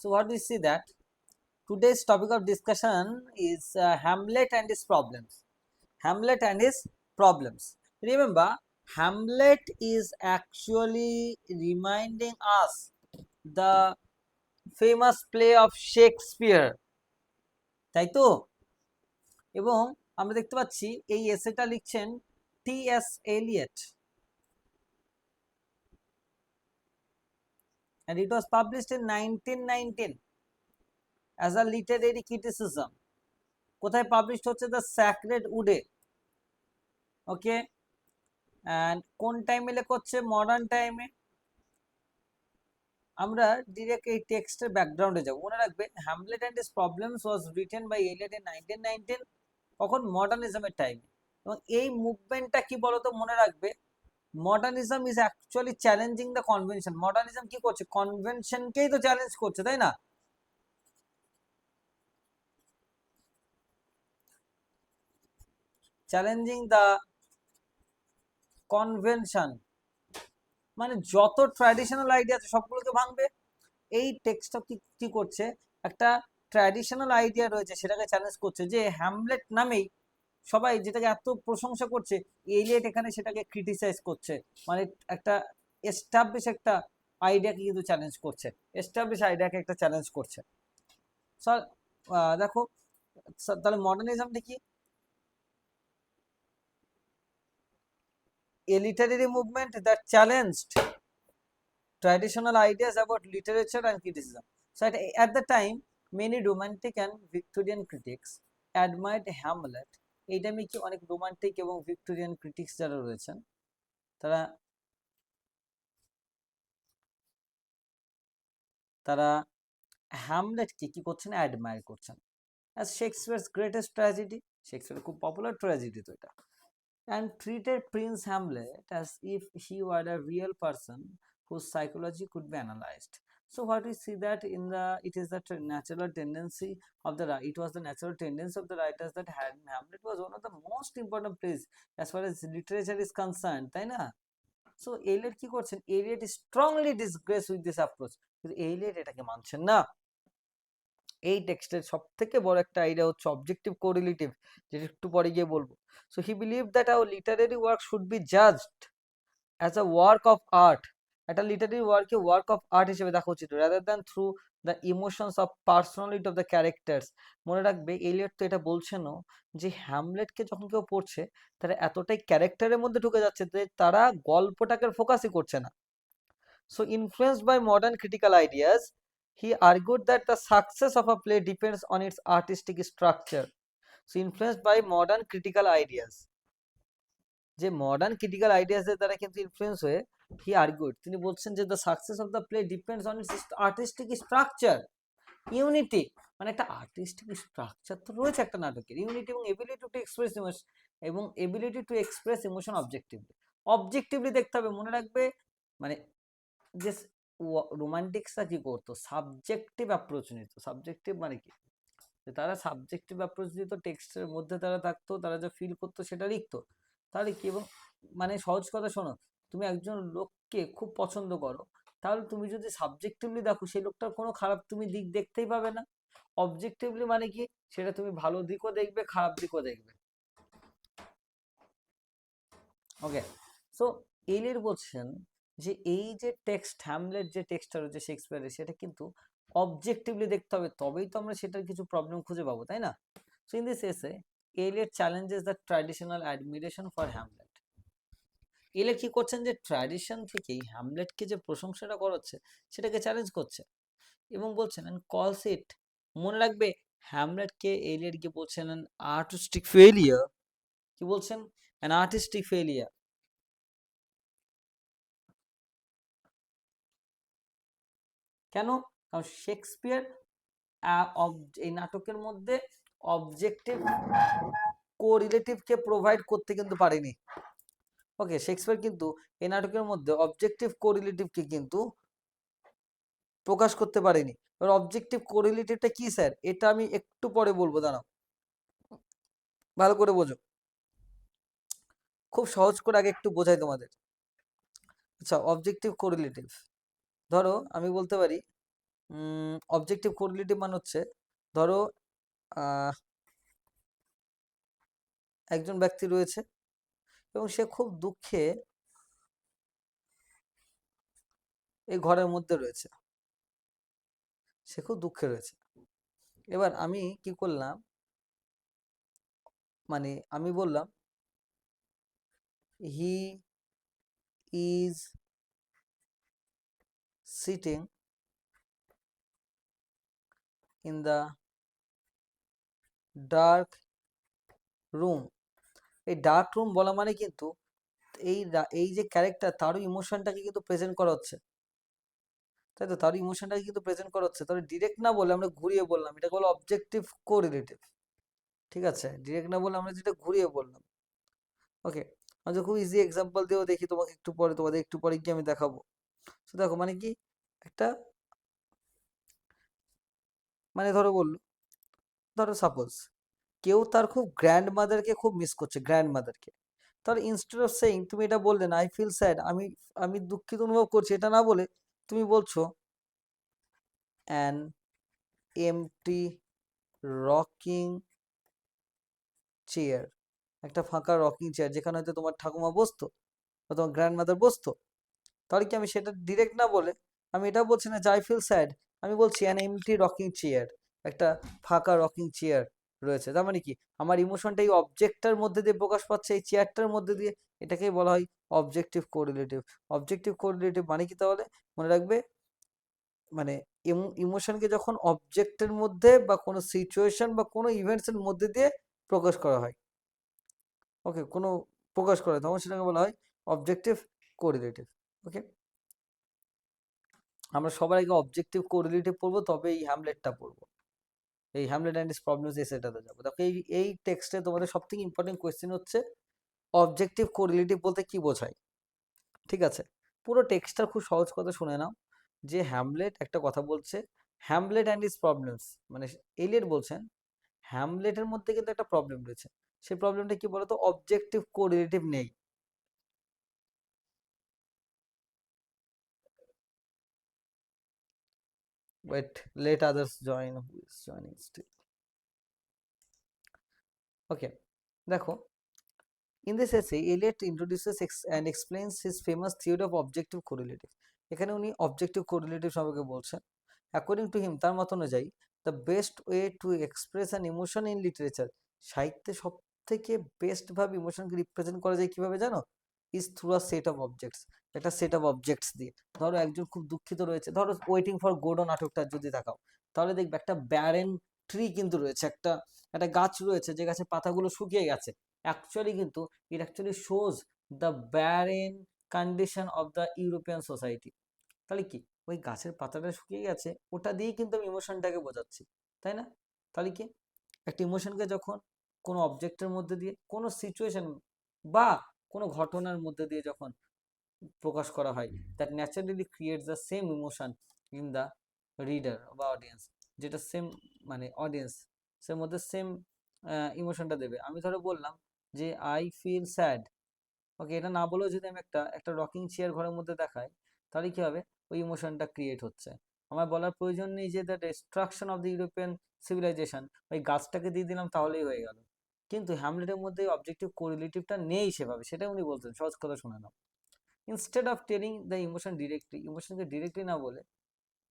So what we see that today's topic of discussion is Hamlet and his problems. Hamlet and his problems. Remember, Hamlet is actually reminding us the famous play of Shakespeare, তাই তো? এবং আমরা দেখতে পাচ্ছি এই এসেটা লিখছেন T S. Eliot, and it was published in 1919 as a literary criticism. কোথায় পাবলিশড হচ্ছে? দ্য স্যাক্রেড উডে। ওকে, অ্যান্ড কোন টাইমে লেখা হচ্ছে? মডার্ন টাইমে। আমরা ডিরেক্ট এই টেক্সটের ব্যাকগ্রাউন্ডে যাব। মনে রাখবে, Hamlet and his problems was written by Eliot in 1919, কখন? মডার্নিজমের টাইমে। এবং এই মুভমেন্টটা কি বলতো? মনে রাখবে, modernism is actually challenging the convention. Modernism কি করছে? কনভেনশনকেই তো চ্যালেঞ্জ করছে, তাই না? চ্যালেঞ্জিং দ্য কনভেনশন মানে যত ট্র্যাডিশনাল আইডিয়া আছে সবগুলোকে ভাঙবে। এই টেক্সটটা কি করছে? একটা ট্র্যাডিশনাল আইডিয়া রয়েছে সেটাকে চ্যালেঞ্জ করছে, যে হ্যামলেট নামেই সবাই যেটাকে এত প্রশংসা করছে, এলিয়ট এখানে সেটাকে ক্রিটিসাইজ করছে। মানে একটা এস্টাবলিশ একটা আইডিয়াকে কিন্তু চ্যালেঞ্জ করছে, এস্টাবলিশ আইডিয়াকে একটা চ্যালেঞ্জ করছে। স্যার দেখো, তাহলে মডার্নিজমটা কি? A literary movement that challenged traditional ideas about literature and criticism. So at the time, many romantic and Victorian critics admired Hamlet. এই টাইমে কি অনেক রোমান্টিক এবং ভিক্টোরিয়ান ক্রিটিক্স যারা রয়েছেন তারা তারা হ্যামলেটকে কি করছেন? অ্যাডমায়ার করছেন অ্যাজ শেক্সপিয়ার্স গ্রেটেস্ট ট্র্যাজেডি। শেক্সপিয়ারের খুব পপুলার ট্র্যাজেডি তো এটা। And treated Prince Hamlet as if he were a real person whose psychology could be analyzed. So what we see that in the it is the natural tendency of the it was the natural tendency of the writers that Hamlet was one of the most important plays as far as literature is concerned, তাই না? So Eliot কি করছেন? Eliot is strongly disgraced with this approach, কিন্তু Eliot এটাকে মানছেন না। এই টেক্সটের সব থেকে বড় একটা আইডিয়া হচ্ছে অবজেক্টিভ কোরিলেটিভ, যেটা একটু পরে গিয়ে বলবো। So he believe that our literary work should B judged as a work of art. একটা লিটারেরি ওয়ার্ককে ওয়ার্ক অফ আর্ট হিসেবে দেখা উচিত, rather than through the emotions of personality of the characters. মনে রাখবে, এলিয়ট তো এটা বলছেনও যে হ্যামলেটকে যখন কেউ পড়ছে তারা এতটাই ক্যারেক্টারের মধ্যে ঢুকে যাচ্ছে যে তারা গল্পটাকে ফোকাসই করছে না। So influenced by modern critical ideas, he argued that the success of a play depends on its artistic structure. So influenced by modern critical ideas, যে মডার্ন ক্রিটিক্যাল আইডিয়াসের দ্বারা কিন্তু ইনফ্লুয়েন্স হয়ে হি আর্গুড, তিনি বলছেন যে the success of the play depends on it's artistic structure. Unity মানে একটা artistic structure তো রয়েছে একটা নাটকের, ইউনিটি এবং এবিলিটি টু এক্সপ্রেস ইমোশন এবং ability to express emotion objectively. Objectively দেখতে হবে। মনে রাখবে, মানে যে রোমান্টিক্সরা কি করতো? সাবজেক্টিভ অ্যাপ্রোচ নিত। সাবজেক্টিভ মানে কি? তারা সাবজেক্টিভ অ্যাপ্রোচ নিত, টেক্সটের মধ্যে তারা থাকতো, তারা যা ফিল করতো সেটা লিখতো। তাহলে কি? এবং মানে সহজ কথা শোনো, তুমি একজন লোককে খুব পছন্দ করো, তাহলে তুমি যদি সাবজেক্টিভলি দেখো সেই লোকটার কোনো খারাপ তুমি দিক দেখতেই পাবে না। অবজেক্টিভলি মানে কি? সেটা তুমি ভালো দিকও দেখবে, খারাপ দিকও দেখবে। ওকে, সো এলিয়ট বলছেন যে এই যে টেক্সট, হ্যামলেট যে টেক্সটটা রয়েছে শেক্সপিয়ারের, সেটা কিন্তু অবজেক্টিভলি দেখতে হবে, তবেই তো আমরা সেটার কিছু প্রবলেম খুঁজে পাবো, তাই না? So in this essay Eliot challenges the traditional admiration for Hamlet. Eliot কি করছেন? যে ট্র্যাডিশন থেকেই হ্যামলেটকে যে প্রশংসাটা করাচ্ছে সেটাকে চ্যালেঞ্জ করছে এবং বলছেন এন্ড কলস ইট, মনে রাখবে, হ্যামলেটকে এলিয়ট কি বলছেন? An artistic failure. কি বলছেন? An artistic failure. কেন? কারণ শেক্সপিয়ার এই নাটকের মধ্যে অবজেক্টিভ কোরিলেটিভকে প্রোভাইড করতে কিন্তু পারেনি। ওকে, শেক্সপিয়ার কিন্তু এই নাটকের মধ্যে অবজেক্টিভ কোরিলেটিভকে কিন্তু প্রকাশ করতে পারেনি। এবার অবজেক্টিভ কোরিলেটিভটা কি স্যার? এটা আমি একটু পরে বলবো, দাঁড়াও, ভালো করে বোঝো। খুব সহজ করে আগে একটু বোঝাই তোমাদের। আচ্ছা, অবজেক্টিভ কোরিলেটিভ, ধরো আমি বলতে পারি অবজেক্টিভ কোরিলেটিভ মানে হচ্ছে, ধরো একজন ব্যক্তি রয়েছে এবং সে খুব দুঃখে এই ঘরের মধ্যে রয়েছে, সে খুব দুঃখে রয়েছে। এবার আমি কি করলাম, মানে আমি বললাম he is sitting in the dark room. এই ডার্ক রুম বলা মানে কিন্তু এই যে ক্যারেক্টার, তারও ইমোশনটাকে কিন্তু প্রেজেন্ট করা হচ্ছে, তাই তো, তার ইমোশনটাকে কিন্তু প্রেজেন্ট করা হচ্ছে। তাহলে ডিরেক্ট না বলে আমরা ঘুরিয়ে বললাম, এটাকে বলো অবজেক্টিভ কোরিলেটিভ। ঠিক আছে, ডিরেক্ট না বলে আমরা যেটা ঘুরিয়ে বললাম। ওকে, আমি খুব ইজি এক্সাম্পল দিয়েও দেখি তোমাকে একটু পরে, তোমাদের একটু পরে গিয়ে আমি দেখাবো। তো দেখো মানে কি, একটা মানে ধরো বললো, ধরো সাপোজ কেউ তার খুব গ্র্যান্ড মাদারকে খুব মিস করছে, গ্র্যান্ড মাদারকে। তাহলে ইনস্টেড অফ সেইং, তুমি এটা বললে না আই ফিল স্যাড, আমি আমি দুঃখিত অনুভব করছি, এটা না বলে তুমি বলছো অ্যান এমটি রকিং চেয়ার, একটা ফাঁকা রকিং চেয়ার যেখানে হয়তো তোমার ঠাকুমা বসতো বা তোমার গ্র্যান্ড মাদার বসতো। তাহলে কি আমি সেটা ডিরেক্ট না বলে আমি এটা বলছি না যে আই ফিল স্যাড, আমি বলছি অ্যান এমটি রকিং চেয়ার, একটা ফাঁকা রকিং চেয়ার রয়েছে। তার মানে কি আমার ইমোশনটা এই অবজেক্টটার মধ্যে দিয়ে প্রকাশ পাচ্ছে, এই চেয়ারটার মধ্যে দিয়ে। এটাকেই বলা হয় অবজেক্টিভ কোরিলেটিভ। অবজেক্টিভ কোরিলেটিভ মানে কি তাহলে মনে রাখবে, মানে ইমোশনকে যখন অবজেক্টের মধ্যে বা কোনো সিচুয়েশন বা কোনো ইভেন্টস এর মধ্যে দিয়ে প্রকাশ করা হয়, ওকে, কোনো প্রকাশ করা হয়, তখন সেটাকে বলা হয় অবজেক্টিভ কোরিলেটিভ। ওকে, আমরা সবার আগে অবজেক্টিভ কোরিলেটিভ পড়বো, তবে এই হ্যামলেটটা পড়বো, এই হ্যামলেট অ্যান্ড ইটস প্রবলেমস এসেটাতে যাবো। দেখো এই টেক্সটে তোমাদের সবথেকে ইম্পর্টেন্ট কোয়েশ্চেন হচ্ছে অবজেক্টিভ কোরিলেটিভ বলতে কি বোঝায়। ঠিক আছে, পুরো টেক্সটটা খুব সহজ কথা শুনে নাও, যে হ্যামলেট একটা কথা বলছে, হ্যামলেট অ্যান্ড ইটস প্রবলেমস, মানে এলিয়ট বলছেন হ্যামলেটের মধ্যে কিন্তু একটা প্রবলেম রয়েছে। সেই প্রবলেমটা কি বলতো, অবজেক্টিভ কোরিলেটিভ নেই। Wait, let others join, who is joining still. Okay, দেখো, in this essay, Eliot introduces and explains his famous theory of objective correlative. এখানে উনি অবজেক্টিভ কোরিলেটিভ সম্পর্কে বলছেন। অ্যাকর্ডিং টু হিম, তার মত অনুযায়ী, the best way to express an emotion in literature, সাহিত্যে সব থেকে বেস্ট ভাবে ইমোশনকে রিপ্রেজেন্ট করা যায় কিভাবে জানো, is through a set of objects, একটা সেট অফ অবজেক্টস দিয়ে। ধরো একজন খুব দুঃখিত রয়েছে, ধরো ওয়েটিং ফর গোডো নাটকটা যদি দেখাও, তাহলে দেখবে একটা ব্যারেন ট্রি কিন্তু রয়েছে, একটা একটা গাছ রয়েছে যে গাছের পাতাগুলো শুকিয়ে গেছে। অ্যাকচুয়ালি কিন্তু it actually shows the barren condition of the European society. তাহলে কি ওই গাছের পাতাটা শুকিয়ে গেছে, ওটা দিয়েই কিন্তু আমি ইমোশনটাকে বোঝাচ্ছি, তাই না? তাহলে কি একটা ইমোশনকে যখন কোনো অবজেক্টের মধ্যে দিয়ে, কোনো সিচুয়েশন বা কোনো ঘটনার মধ্যে দিয়ে যখন প্রকাশ করা হয়, that naturally creates the same emotion in the reader বা অডিয়েন্স, যেটা সেম মানে অডিয়েন্স সে মধ্যে সেম ইমোশনটা দেবে। আমি ধরো বললাম যে আই ফিল স্যাড, ওকে, এটা না বলেও যদি আমি একটা একটা রকিং চেয়ার ঘরের মধ্যে দেখাই, তাহলে কি হবে, ওই ইমোশনটা ক্রিয়েট হচ্ছে। আমার বলার প্রয়োজন নেই যে the destruction of the European civilization, ওই গাছটাকে দিয়ে দিলাম তাহলেই হয়ে গেল। কিন্তু হ্যামলেটের মধ্যে অবজেক্টিভ কোরিলেটিভটা নেই সেভাবে, সেটা উনি বলতেন, সহজ কথা শুনে নাও। Instead of telling the emotion directly, ইমোশনকে ডিরেক্টলি না বলে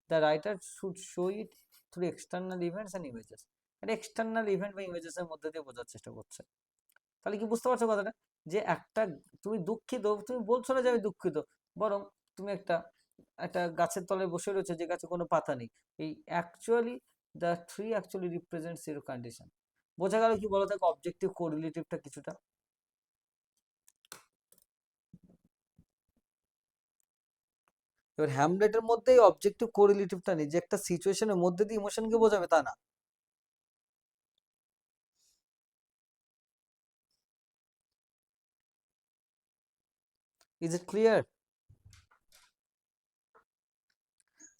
the writer should show it through external events and images, এটা এক্সটার্নাল ইভেন্ট বা ইমেজেসের মধ্যে দিয়ে বোঝার চেষ্টা করছে। তাহলে কি বুঝতে পারছো কথাটা, যে একটা তুমি দুঃখিত, তুমি বলছো না যে আমি দুঃখিত, বরং তুমি একটা একটা গাছের তলায় বসে রয়েছে যে গাছে কোনো পাতা নেই, এই actually the tree actually represents your condition. বোঝা গেল কি বলো, থাকে অবজেক্টিভ কোরিলেটিভটা কিছুটা। এবার হ্যামলেটের মধ্যেই অবজেক্টিভ কোরিলেটিভটা নেই, যে একটা সিচুয়েশনের মধ্যে দিয়ে ইমোশনকে বোঝাবে তা না। Is it clear?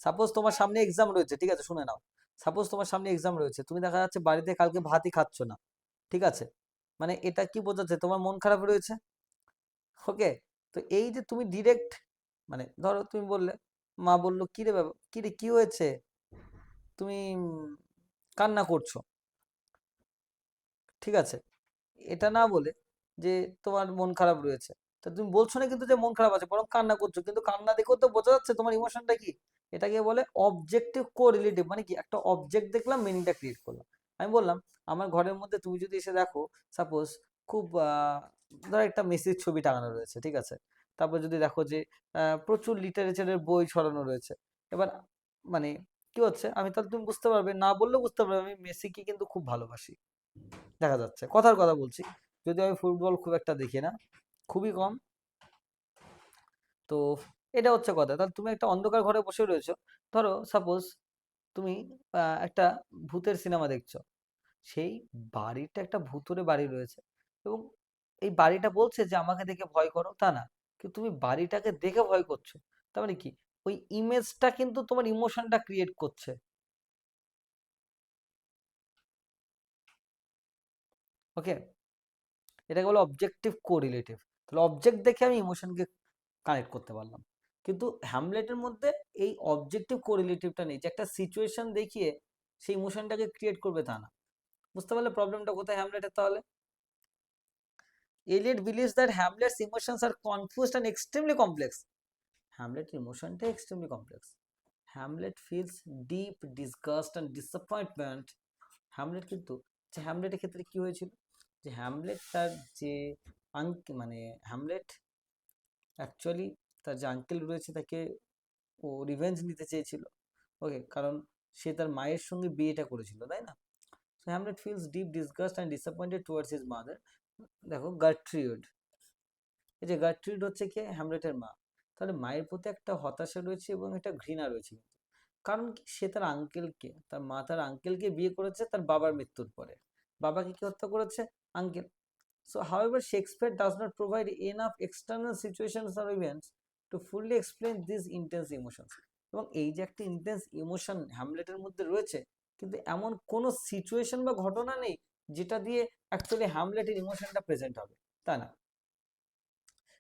সাপোজ তোমার সামনে এক্সাম রয়েছে, ঠিক আছে, শুনে নাও। সাপোজ তোমার সামনে এক্সাম রয়েছে, তুমি দেখা যাচ্ছে বাড়িতে কালকে ভাতই খাচ্ছ না, ঠিক আছে, মানে এটা কি বোঝাচ্ছে, তোমার মন খারাপ রয়েছে। ওকে, তো এই যে তুমি ডিরেক্ট, মানে ধরো তুমি বললে, মা বললো কি রে বাবা, কি রে কি হয়েছে, তুমি কান্না করছো, ঠিক আছে, এটা না বলে যে তোমার মন খারাপ রয়েছে, তা তুমি বলছো না কিন্তু যে মন খারাপ আছে, বরং কান্না করছো, কিন্তু কান্না দেখেও তো বোঝা যাচ্ছে তোমার ইমোশনটা কি। এটাকে বলে অবজেক্টিভ কোরিলেটিভ, মানে কি একটা অবজেক্ট দেখলাম মিনিংটা ক্রিয়েট করলাম। আমি বললাম আমার ঘরের মধ্যে তুমি যদি এসে দেখো, সাপোজ খুব ধরো একটা মেসির ছবি টাঙানো রয়েছে, ঠিক আছে, তারপর যদি দেখো যে প্রচুর লিটারেচারের বই ছড়ানো রয়েছে, এবার মানে কি হচ্ছে, আমি তাহলে তুমি বুঝতে পারবে, না বললেও বুঝতে পারবে আমি মেসিকে কিন্তু খুব ভালোবাসি। দেখা যাচ্ছে, কথার কথা বলছি, যদি আমি ফুটবল খুব একটা দেখি না, খুবই কম, তো এটা হচ্ছে কথা। তাহলে তুমি একটা অন্ধকার ঘরে বসে রয়েছো, ধরো সাপোজ তুমি একটা ভূতের সিনেমা দেখছো, সেই বাড়িটা একটা ভূতুরে বাড়ি রয়েছে, এবং এই বাড়িটা বলছে যে আমাকে দেখে ভয় করো, তা না, কিন্তু তুমি বাড়িটাকে দেখে ভয় করছো, তার মানে কি ওই ইমেজটা কিন্তু তোমার ইমোশনটা ক্রিয়েট করছে। ওকে, এটাকে বলে অবজেক্টিভ কোরিলেটিভ। তাহলে অবজেক্ট দেখে আমি ইমোশনকে কানেক্ট করতে পারলাম, কিন্তু হ্যামলেটের মধ্যে এই অবজেক্টিভ কোরিলেটিভটা নেই, যে একটা সিচুয়েশন দেখিয়ে সেই ইমোশনটাকে ক্রিয়েট করবে তা না। বুঝতে পারলে প্রবলেমটা কোথায় হ্যামলেটের তাহলে? Eliot believes that Hamlet's emotions are confused and extremely complex. হ্যামলেটের ইমোশনটা extremely complex. Hamlet feels deep disgust and disappointment. Hamlet কিন্তু, যে হ্যামলেটের ক্ষেত্রে কি হয়েছিল, যে হ্যামলেট তার যে মানে হ্যামলেট অ্যাকচুয়ালি তার যে আঙ্কেল রয়েছে তাকে ও রিভেঞ্জ নিতে চেয়েছিল। ওকে, কারণ সে তার মায়ের সঙ্গে বিয়েটা করেছিল, তাই না? So Hamlet feels deep disgust and disappointed towards his mother. দেখো গার্ট্রিউড, এই যে গার্ট্রিউড হচ্ছে কি হ্যামলেটের মা, তাহলে মায়ের প্রতি একটা হতাশা রয়েছে এবং একটা ঘৃণা রয়েছে, কিন্তু কারণ কি সে তার আঙ্কেলকে, তার মা তার আঙ্কেলকে বিয়ে করেছে তার বাবার মৃত্যুর পরে, বাবাকে কি হত্যা করেছে? Uncle. So, however, Shakespeare does not provide enough external situations or events to fully explain these intense emotions. এবং এই যে একটা ইন্টেন্স ইমোশন হ্যামলেটের মধ্যে রয়েছে, কিন্তু এমন কোনো সিচুয়েশন বা ঘটনা নেই যেটা দিয়ে অ্যাকচুয়ালি হ্যামলেটের ইমোশনটা প্রেজেন্ট হবে, তা না।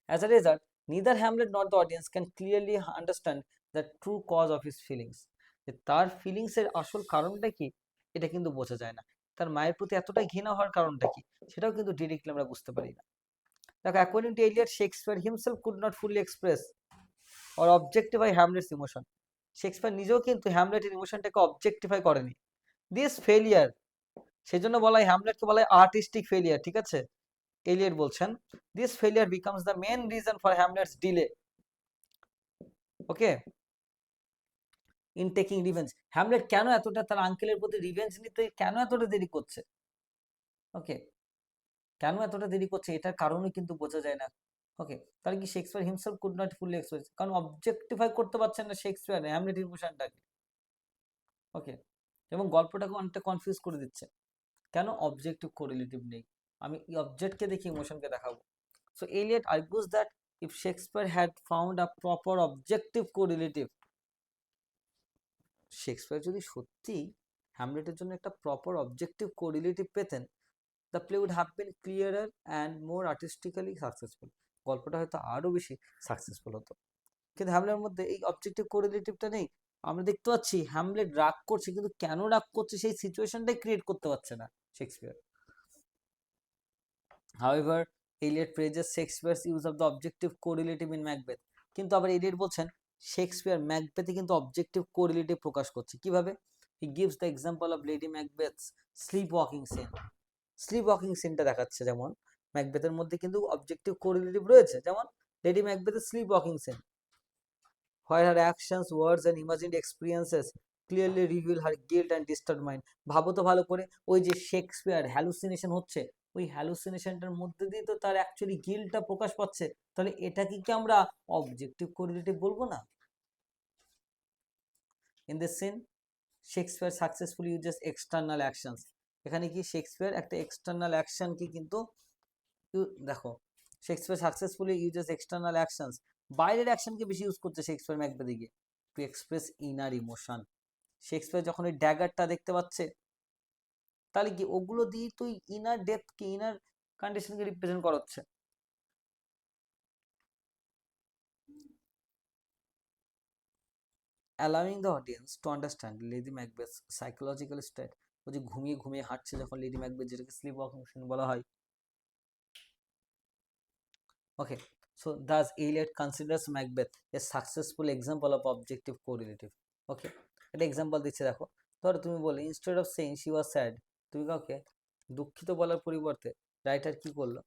As a result, neither Hamlet nor the audience can clearly understand the true cause of his feelings. যে তার ফিলিংস এর আসল কারণটা কি, এটা কিন্তু বোঝা যায় না। তার মায়ের প্রতি এতটা ঘৃণা হওয়ার কারণটা কি, সেটাও কিন্তু ডিরেক্টলি আমরা বুঝতে পারি না। দেখো, according to Eliot, Shakespeare himself could not fully express or objectify Hamlet's emotion. Shakespeare নিজেও কিন্তু হ্যামলেটের ইমোশনটাকে অবজেক্টিফাই করেনি। দিস ফেলিয়ার, সেজন্য বলা হয় হ্যামলেটকে বলা হয় আর্টিস্টিক ফেলিয়ার, ঠিক আছে। এলিয়ট বলছেন, this failure becomes the main reason for Hamlet's delay, okay, in taking revenge. Hamlet কেন এতটা তার আঙ্কেলের প্রতি রিভেঞ্জ নিতে কেন এতটা দেরি করছে, ওকে, কেন এতটা দেরি করছে, এটার কারণও কিন্তু বোঝা যায় না। ওকে, তাহলে কি Shakespeare himself could not fully express, কারণ অবজেক্টিফাই করতে পারছেন না শেক্সপিয়ার হ্যামলেট ইমোশনটাকে। ওকে, এবং গল্পটাকে অনেকটা কনফিউজ করে দিচ্ছে, কেন অবজেক্টিভ কোরিলেটিভ নেই, আমি অবজেক্টকে দেখি ইমোশনকে দেখাবো। So Eliot argues that if Shakespeare had found a proper objective correlative, Shakespeare যদি সত্যি হ্যামলেটের জন্য একটা প্রপার অবজেক্টিভ কোরিলেটিভ পেতেন, the play would have been clearer and more artistically successful, গল্পটা হয়তো আরও বেশি সাকসেসফুল হতো। কিন্তু হ্যামলেটের মধ্যে এই অবজেক্টিভ কোরিলেটিভটা নেই। আমরা দেখতে পাচ্ছি হ্যামলেট রাগ করছে, কিন্তু কেন রাগ করছে সেই সিচুয়েশনটাই ক্রিয়েট করতে পারছে না Shakespeare. However, Eliot praises Shakespeare's use of the objective correlative in Macbeth. কিন্তু আবার এলিয়ট বলছেন শেক্সপিয়ার ম্যাকবেথে কিন্তু অবজেক্টিভ কোরিলেটিভ প্রকাশ করছে কিভাবে। He gives the example of Lady Macbeth's sleep walking scene. Sleep walking সিনটা দেখাচ্ছে, যেমন ম্যাকবেথের মধ্যে কিন্তু অবজেক্টিভ কোরিলেটিভ রয়েছে, যেমন লেডি ম্যাকবেথের sleep walking scene, where her actions, words and imagined experiences clearly reveal her guilt and disturbed mind. ভাবো তো ভালো করে, ওই যে শেক্সপিয়ার হ্যালুসিনেশন হচ্ছে, ওই হ্যালুসিনেশনটার মধ্যে দিয়ে তো তার অ্যাকচুয়ালি গিল্টটা প্রকাশ পাচ্ছে, তাহলে এটাকে কি আমরা অবজেক্টিভ কোরিলেটিভ বলবো না? In this scene Shakespeare successfully uses external actions. এখানে কি শেক্সপিয়ার একটা এক্সটার্নাল অ্যাকশনকে কিন্তু দেখো, Shakespeare successfully uses external actions, বাইরের অ্যাকশনকে বেশি ইউজ করছে শেক্সপিয়ার ম্যাকবেথে গিয়ে, to express inner emotion. Shakespeare যখন ওই ড্যাগারটা দেখতে পাচ্ছে, তাহলে কি ওগুলো দিয়ে তুই ইনার ডেপথকে, ইনার কন্ডিশনকে রিপ্রেজেন্ট করাচ্ছে। allowing the audience to understand Lady Macbeth psychological state. ও যে ঘুমিয়ে ঘুমিয়ে হাঁটছে যখন লেডি ম্যাকবেথ, যেটাকে স্লিপ ওয়াকিং বলা হয়। Okay, so thus Eliot considers Macbeth a successful example of objective correlative. Okay, একটা এক্সাম্পল দিচ্ছে দেখো। ধরো তুমি বলে instead of saying she was sad, তুমি কাউকে দুঃখিত বলার পরিবর্তে রাইটার কি করলো,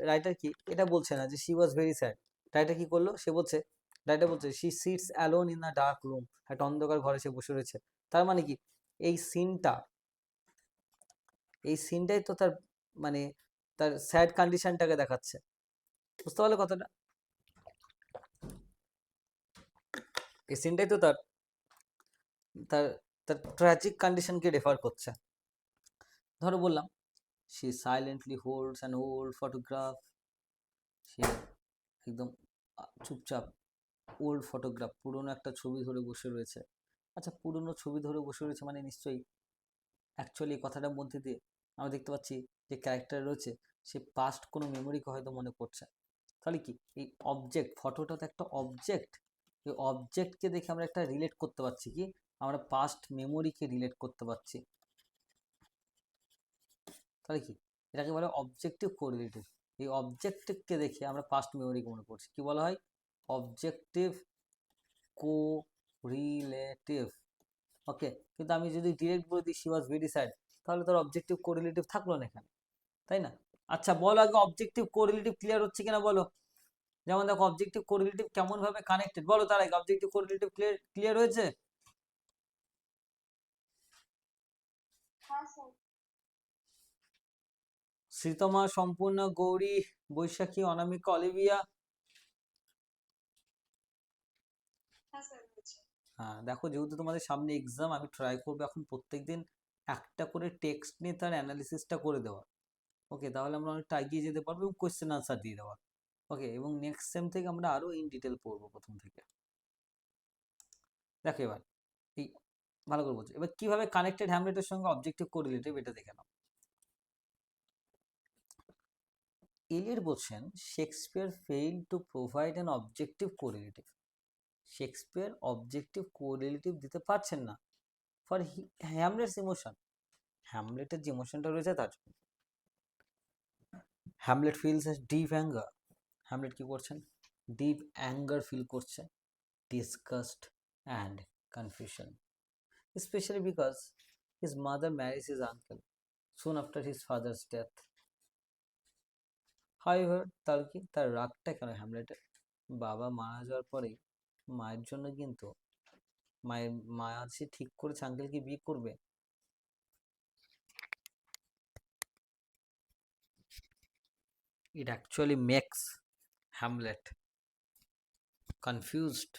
রাইটার কি এটা বলছে না যে she was very sad. Writer কি করলো, রাইটার বলছে she sits alone in a dark room, একটা অন্ধকার ঘরে সে বসে রয়েছে। তার মানে কি এই সিনটাই তো তার মানে তার স্যাড কন্ডিশনটাকে দেখাচ্ছে। বুঝতে পারলে কথাটা? এই সিনটাই তো তার তার তার ট্র্যাজিক কন্ডিশনকে রেফার করছে। ধরো বললাম she silently holds an old photograph, সে একদম চুপচাপ ওল্ড ফটোগ্রাফ, পুরনো একটা ছবি ধরে বসে রয়েছে। আচ্ছা, পুরনো ছবি ধরে বসে রয়েছে মানে নিশ্চয়ই অ্যাকচুয়ালি এই কথাটার মধ্যে দিয়ে আমরা দেখতে পাচ্ছি যে ক্যারেক্টার রয়েছে সে পাস্ট কোনো মেমোরিকে হয়তো মনে করছে। তাহলে কি এই অবজেক্ট, ফটোটা তো একটা অবজেক্ট, এই অবজেক্টকে দেখে আমরা একটা রিলেট করতে পারছি, কি আমরা পাস্ট মেমোরিকে রিলেট করতে পারছি। তাহলে কি এটাকে বলে অবজেক্টিভ কোরিলেটিভ। এই অবজেক্টিভকে দেখে আমরা পাস্ট মেমোরিকে মনে করছি, কি বলা হয়? Objective correlative. ওকে, কিন্তু আমি যদি ডিরেক্ট বলে দিই শি ওয়াজ ভেরি স্যাড, তাহলে তার অবজেক্টিভ কোরিলেটিভ থাকলো না এখানে, তাই না? আচ্ছা বলো আগে অবজেক্টিভ কোরিলেটিভ ক্লিয়ার হচ্ছে কিনা বলো। যেমন দেখো অবজেক্টিভ কোরিলেটিভ কেমন ভাবে কানেক্টেড বলো, তার আগে অবজেক্টিভ কোরিলেটিভ ক্লিয়ার হয়েছে? শ্রীতমা, সম্পূর্ণ, গৌরী, বৈশাখী, অনামিকা, অলিভিয়া। হ্যাঁ দেখো, যেহেতু তোমাদের সামনে এক্সাম, আমি ট্রাই করবো এখন প্রত্যেকদিন একটা করে টেক্সট নিয়ে তার অ্যানালিসিসটা করে দেওয়া। ওকে, তাহলে আমরা অনেকটা এগিয়ে যেতে পারবো এবং কোয়েশ্চেন আনসার দিয়ে দেওয়া। ওকে, এবং নেক্সট সেম থেকে আমরা আরো ইন ডিটেল পড়বো প্রথম থেকে। দেখো এবার এই ভালো করে বলছি, এবার কিভাবে কানেক্টেড হ্যামলেটের সঙ্গে অবজেক্টিভ কোরিলেটিভ এটা দেখে নাও। এলিয়ট বলছেন Shakespeare field to provide an objective correlative. Shakespeare objective correlative দিতে পারছেন না ফর হ্যামলেটস ইমোশন, হ্যামলেটের যে ইমোশনটা রয়েছে তার জন্য। Hamlet feels a deep anger, Hamlet কি করছেন? ডিপ অ্যাঙ্গার ফিল করছে, disgust and confusion, specially because his mother marriage his uncle soon after his father's death. However, তার কি তার রাগটা কেন হ্যামলেটের? বাবা মারা যাওয়ার পরেই মায়ের জন্য কিন্তু মা সে ঠিক করেছে আঙ্কেলকে বিয়ে করবে। It actually makes Hamlet confused.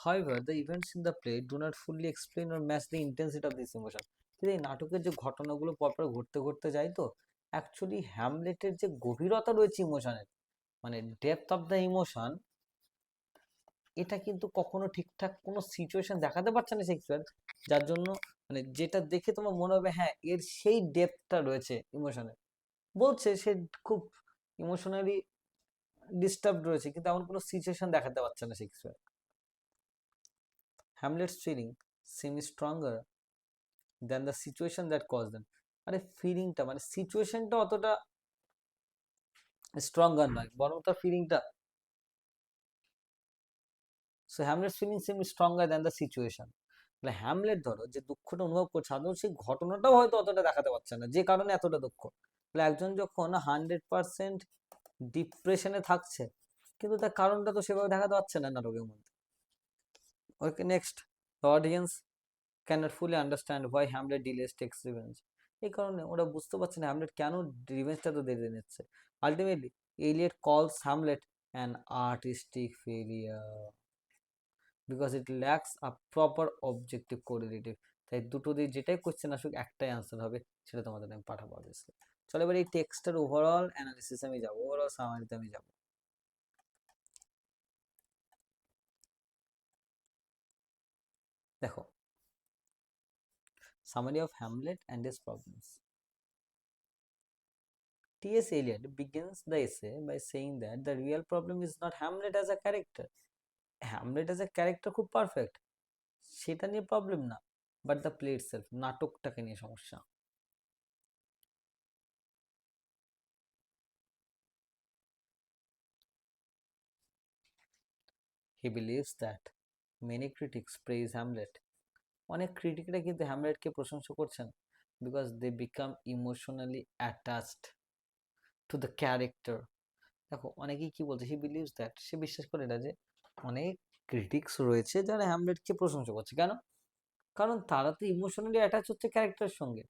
However, the events in the play do not fully explain or match the intensity of this emotion. কিন্তু এই নাটকের যে ঘটনাগুলো পরপর ঘটতে ঘটতে যায় তো অ্যাকচুয়ালি হ্যামলেটের যে গভীরতা রয়েছে ইমোশনের, মানে ডেপথ অফ দ্য ইমোশন, এটা কিন্তু কখনো ঠিকঠাক কোনো সিচুয়েশন দেখাতে পারছে না শেক্সপিয়ার, যার জন্য মানে যেটা দেখে তোমার মনে হবে হ্যাঁ এর সেই ডেপথটা রয়েছে ইমোশনের। বলছে সে খুব ইমোশনালি ডিস্টার্বড রয়েছে, কিন্তু এমন কোনো সিচুয়েশন দেখাতে পারছে না Shakespeare. Hamlet's feeling seem stronger than the situation that cause them. আরে ফিলিংটা মানে সিচুয়েশনটা অতটা স্ট্রঙ্গার নয়, বরং তার ফিলিংটা। So Hamlet's feeling seem stronger than the situation. তাহলে হ্যামলেট ধরো যে দুঃখটা অনুভব করছে, সাধারণত সেই ঘটনাটাও হয়তো অতটা দেখাতে পারছে না যে কারণে এতটা দুঃখ। তাহলে একজন যখন 100% ডিপ্রেশনে থাকছে, কিন্তু তার কারণটা তো সেভাবে দেখাতে পারছে না নাটকের মধ্যে। Okay, next, the audience cannot fully understand why Hamlet delays takes revenge. এই কারণে ওরা বুঝতে পারছে না হ্যামলেট কেন রিভেঞ্জটা তো দেরি নিচ্ছে। আলটিমেটলি এলিয়ট কলস Hamlet an artistic failure because it lakhs a proper objective correlative. তাই দুটো দিয়ে যেটাই কোশ্চেন আসুক একটাই আনসার হবে, সেটা তোমাদের আমি পাঠাবো অবভিয়াসলি। চলো এবার এই টেক্সটের ওভারঅল অ্যানালিসিস আমি যাবো, ওভারঅল সামারিতে আমি যাবো। দেখো, summary of Hamlet and his problems. T.S. Eliot begins the essay by saying that the real problem is not Hamlet as a character, Hamlet as a character খুব পারফেক্ট, সেটা নিয়ে problem না, but the play itself, নাটকটাকে নিয়ে সমস্যা। He believes that many critics praise Hamlet, অনেক ক্রিটিকরা কিন্তু হ্যামলেটকে প্রশংসা করছেন because they become emotionally attached to the character. দেখো অনেকেই কি বলছে, হি বিলিভস দ্যাট, সে বিশ্বাস করে এটা যে অনেক ক্রিটিক্স রয়েছে যারা হ্যামলেটকে প্রশংসা করছে। কেন? কারণ তারা তো ইমোশনালি অ্যাটাচ হচ্ছে ক্যারেক্টারের সঙ্গে,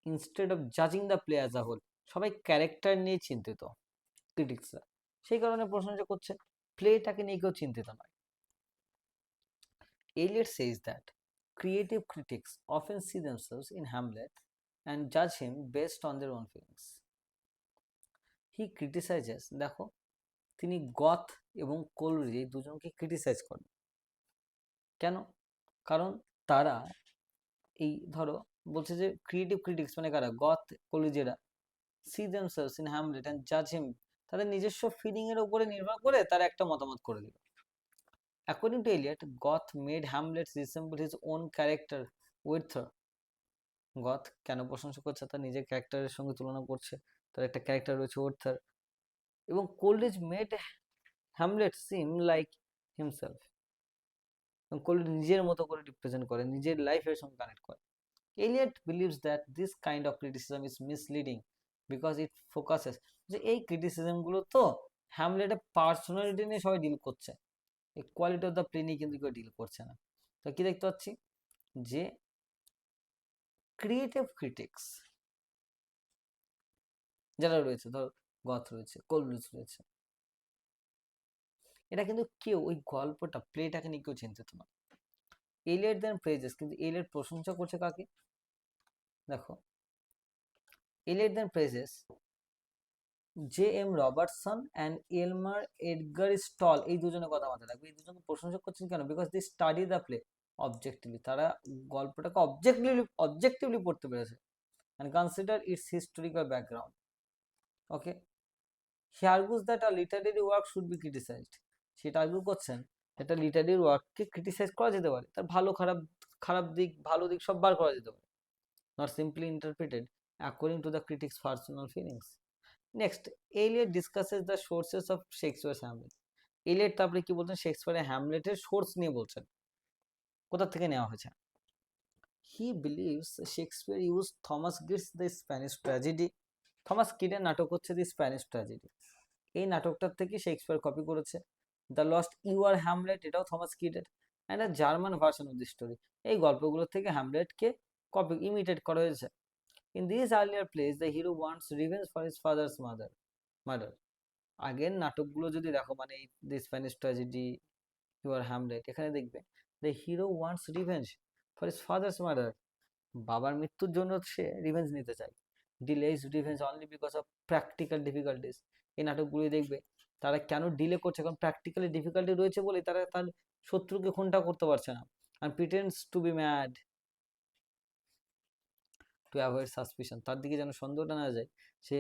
ইনস্টেড অফ জাজিং the play as a whole. সবাই ক্যারেক্টার নিয়ে চিন্তিত ক্রিটিক্সরা, সেই কারণে প্রশংসা করছে, প্লেটাকে নিয়ে কেউ চিন্তিত নয়। Eliot says that creative critics often see themselves in Hamlet and judge him based on their own feelings. He criticizes, দেখো তিনি গথ এবং কোলরিজ এই দুজনকে ক্রিটিসাইজ করেন। কেন? কারণ তারা এই ধরো বলছে যে ক্রিয়েটিভ ক্রিটিক্স মানে কারা, গথ কোলরিজেরা, see themselves in Hamlet and জাজ হিম, তাদের নিজস্ব ফিলিং এর উপরে নির্ভর করে তারা একটা মতামত করে দিল। According to Eliot, Goethe made Hamlet resemble his own character with, Goethe কেন প্রশংসা করছে, তার নিজের ক্যারেক্টারের সঙ্গে তুলনা করছে, তার একটা ক্যারেক্টার রয়েছে ওর্থার, এবং কোলরিজ মেড হ্যামলেট সিম লাইক হিমসেলফ, এবং কোলরিজ নিজের মতো করে রিপ্রেজেন্ট করে, নিজের লাইফের সঙ্গে কানেক্ট করে। Eliot believes that this kind of criticism is misleading because it focuses, যে এই ক্রিটিসিজমগুলো তো হ্যামলেটের পার্সোনালিটি নিয়ে সবাই ডিল করছে, এই কোয়ালিটি অফ দ্য প্লে নিয়ে কিন্তু কেউ ডিল করছে না। তো কি দেখতে পাচ্ছি যে ক্রিয়েটিভ ক্রিটিক্স যারা রয়েছে, ধর গথ রয়েছে, কোলরিজ রয়েছে, এটা কিন্তু কেউ ওই গল্পটা প্লেটাকে নিয়ে কেউ চিন্তিত না। এলিয়ট দেন প্রেজেস, কিন্তু এলিয়ট প্রশংসা করছে কাকে? দেখো Eliot then praises J M Robertson and Elmer Edgar Stoll, এই দুজনের কথা মাথায় রাখবে। এই দুজনকে প্রশংসা করছেন কেন? Because they study the play objectively, তারা গল্পটাকে অবজেক্টিভলি পড়তে পেরেছে, and consider its historical background. Okay, he argues that a literary work should be criticized, সেটা আর্গু করছেন একটা লিটারেরি ওয়ার্ককে ক্রিটিসাইজ করা যেতে পারে, তার ভালো খারাপ, খারাপ দিক ভালো দিক সব বার করা যেতে পারে, not simply interpreted according to the critic's personal feelings. Next, Eliot discusses the sources of Shakespeare's Hamlet. Eliot তারপরে কি বলছেন, শেক্সপিয়ারের হ্যামলেটের সোর্স নিয়ে বলছেন, কোথা থেকে নেওয়া হয়েছে। He believes Shakespeare use Thomas Kyd's the Spanish tragedy, Thomas কিডের নাটক হচ্ছে দি স্প্যানিশ ট্র্যাজেডি, এই নাটকটার থেকে শেক্সপিয়ার কপি করেছে। দ্য লস্ট ইউর হ্যামলেট, এটাও থমাস কিডের, and a German version of the story, এই গল্পগুলো থেকে হ্যামলেটকে কপি ইমিটেট করা হয়েছে। In these earlier plays, the hero wants revenge for his father's murder. আগের নাটকগুলো যদি দেখো, মানে এই দি স্প্যানিশ ট্র্যাজেডি, ইউর হ্যামলেট, এখানে দেখবে the hero wants revenge for his father's murder, বাবার মৃত্যুর জন্য সে রিভেঞ্জ নিতে চায়। Delays revenge only because of practical difficulties, এই নাটকগুলি দেখবে তারা কেন ডিলে করছে, কারণ প্র্যাকটিক্যালি ডিফিকাল্টি রয়েছে বলে তারা তার শত্রুকে খুনটা করতে পারছে না, আর pretends to be mad to avoid suspicion, তার দিকে যেন সন্দেহটা না যায়, সে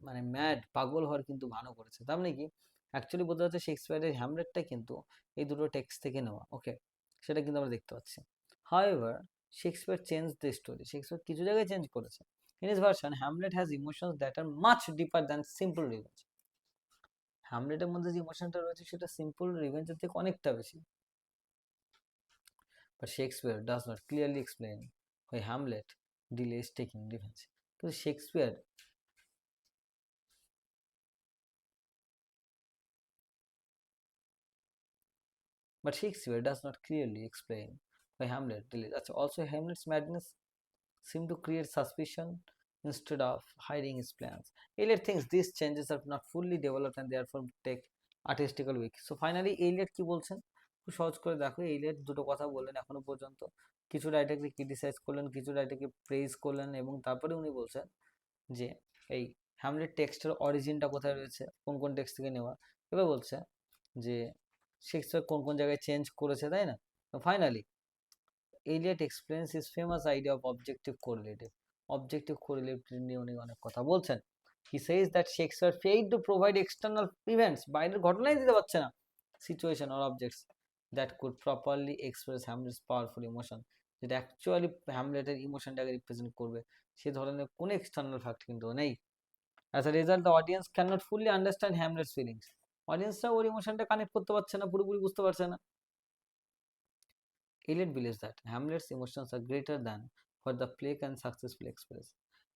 মানে ম্যাড, পাগল হওয়ার কিন্তু ভানও করেছে। তার মানে কি অ্যাকচুয়ালি বোঝা যাচ্ছে শেক্সপিয়ারের হ্যামলেটটা কিন্তু এই দুটো টেক্সট থেকে নেওয়া। ওকে, সেটা কিন্তু আমরা দেখতে পাচ্ছি। However Shakespeare change the story, Shakespeare কিছু জায়গায় চেঞ্জ করেছে। In his version Hamlet has emotions that are much deeper than simple revenge, হ্যামলেটের মধ্যে যে ইমোশনটা রয়েছে সেটা সিম্পল রিভেঞ্জের থেকে অনেকটা বেশি। But Shakespeare does not clearly explain why Hamlet delays taking revenge, কিন্তু Shakespeare does not clearly explain why Hamlet delays. Also, Hamlet's madness seemed to create suspicion instead of hiding his plans. Eliot thinks these changes are not fully developed and therefore take artistical weak. So finally, Eliot কি বলছেন? খুব সহজ করে দেখো, Elliot দুটো কথা বললেন এখনো পর্যন্ত, কিছু রাইটারকে ক্রিটিসাইজ করলেন, কিছু রাইটারকে প্রেজ করলেন, এবং তারপরে উনি বলছেন যে এই হ্যামলেট টেক্সটের অরিজিনটা কোথায় রয়েছে, কোন কোন টেক্সট থেকে নেওয়া, এবার বলছে যে শেক্সপিয়ার কোন কোন জায়গায় চেঞ্জ করেছে, তাই না। তো finally Eliot explains his famous idea of objective correlative নিয়ে উনি অনেক কথা বলছেন। He says that Shakespeare failed to provide external events, বাইরের ঘটনাই দিতে পারছে না, situation or objects, that could properly express Hamlet's powerful emotion, যেটা অ্যাকচুয়ালি হ্যামলেটের ইমোশনটাকে রিপ্রেজেন্ট করবে, সে ধরনের কোনো এক্সটার্নাল ফ্যাক্ট কিন্তু নেই। As a result the audience can not fully understand Hamlet's feelings, অডিয়েন্সরা ওর ইমোশনটা কানেক্ট করতে পারছে না, পুরোপুরি বুঝতে পারছে না। Eliot believes that Hamlet's emotions are greater than what the play can successfully express.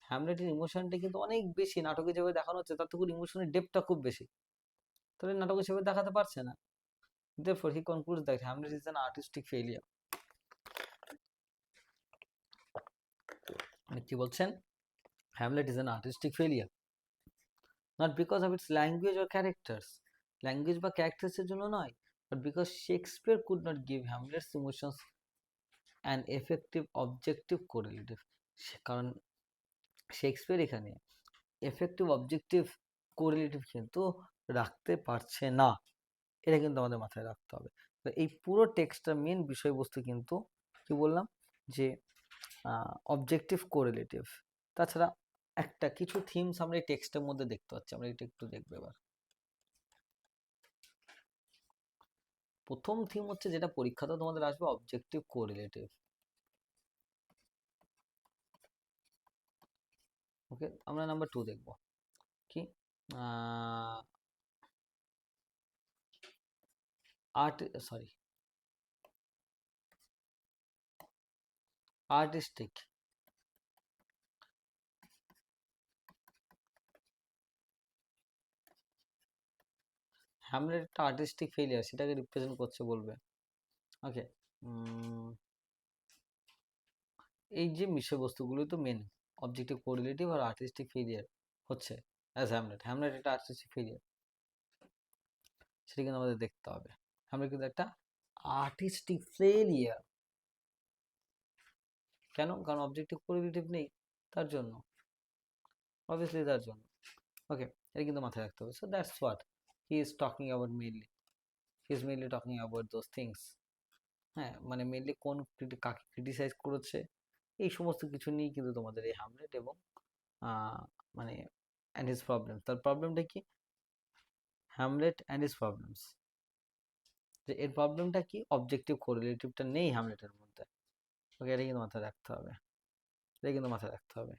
হ্যামলেটের ইমোশনটা কিন্তু অনেক বেশি, নাটকে যেভাবে দেখানো হচ্ছে তার থেকে ইমোশনের ডেপটা খুব বেশি, তাহলে নাটকে সেভাবে দেখাতে পারছে না। Therefore, he concludes that Hamlet is an artistic failure. কি বলছেন? Hamlet is an artistic failure, not because of its language or characters, language বা characters এর জন্য নয়, but because Shakespeare could not give Hamlet's emotions an effective objective correlative. কারণ Shakespeare এখানে effective objective correlative কিন্তু রাখতে পারছে না, এটা কিন্তু আমাদের মাথায় রাখতে হবে। তো এই পুরো টেক্সটটার মেন বিষয়বস্তু কিন্তু কি বললাম যে অবজেক্টিভ কোরিলেটিভ। তাছাড়া একটা কিছু থিমস আমরা এই টেক্সটের মধ্যে দেখতে পাচ্ছি, আমরা এটা একটু দেখবো এবার। প্রথম থিম হচ্ছে যেটা পরীক্ষাতে তোমাদের আসবে, অবজেক্টিভ কোরিলেটিভ। ওকে, আমরা নাম্বার 2 দেখবো কি আর্টিস্টিক। হ্যামলেট একটা আর্টিস্টিক ফেলিয়ার, সেটাকে রিপ্রেজেন্ট করছে বলবে। ওকে, এই যে বিষয়বস্তুগুলো তো মেন অবজেক্টিভ কোরিলেটিভ আর আর্টিস্টিক ফেলিয়ার হচ্ছে অ্যাজ হ্যামলেট। হ্যামলেট একটা আর্টিস্টিক ফেলিয়ার, সেটা কিন্তু আমাদের দেখতে হবে। হ্যামলেট কিন্তু একটা আর্টিস্টিক ফেলিয়ার। কেন? কারণ অবজেক্টিভ কোরিলেটিভ নেই, তার জন্য, অবভিয়াসলি তার জন্য। ওকে, এটা কিন্তু মাথায় রাখতে হবে। So that's what he is talking about mainly, he is mainly talking about those things. হ্যাঁ, মানে মেইনলি কোন কাকে ক্রিটিসাইজ করেছে, এই সমস্ত কিছু নিয়েই কিন্তু তোমাদের এই হ্যামলেট এবং মানে অ্যান্ড হিজ প্রবলেম। তার প্রবলেমটা কি? হ্যামলেট অ্যান্ড হিজ প্রবলেমস, যে এর প্রবলেমটা কি? অবজেক্টিভ কোরিলেটিভটা নেই হ্যামলেটের মধ্যে। ওকে, এটা কিন্তু মাথায় রাখতে হবে, এটা কিন্তু মাথায় রাখতে হবে।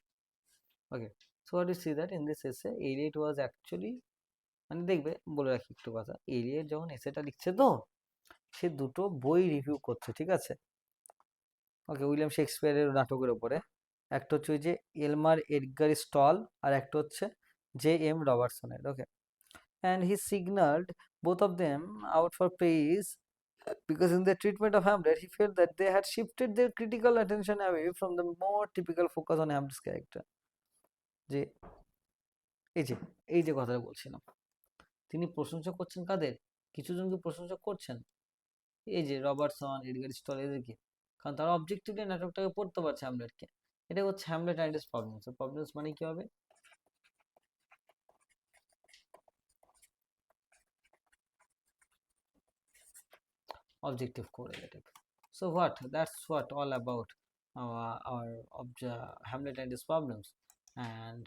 Okay, so what you see that in this essay Eliot was actually, মানে দেখবে বলে রাখি একটু কথা, এলিয়ট যখন এসেটা লিখছে তো সে দুটো বই রিভিউ করছে, ঠিক আছে? ওকে, উইলিয়াম শেক্সপিয়ারের নাটকের উপরে। একটা হচ্ছে ওই যে এলমার এডগার স্টল, আর একটা হচ্ছে জে এম রবার্টসনের। Okay, and he signaled both of them out for praise because in their treatment of Hamlet, he felt that they had shifted their critical attention away from the more typical focus on Hamlet's character. যে এই যে এই যে কথাটা বলছিলাম, তিনি প্রশংসা করছেন কাদের? কিছু জনকে প্রশংসা করছেন, এই যে রবার্টসন, এডগার স্টল, এদেরকে, কারণ তারা অবজেক্টিভলি নাটকটাকে পড়তে পারছে হ্যামলেটকে। এটা হচ্ছে Hamlet and his problems. Problems মানে কি হবে? Objective correlative. So what? That's what all about our Hamlet and his problems. And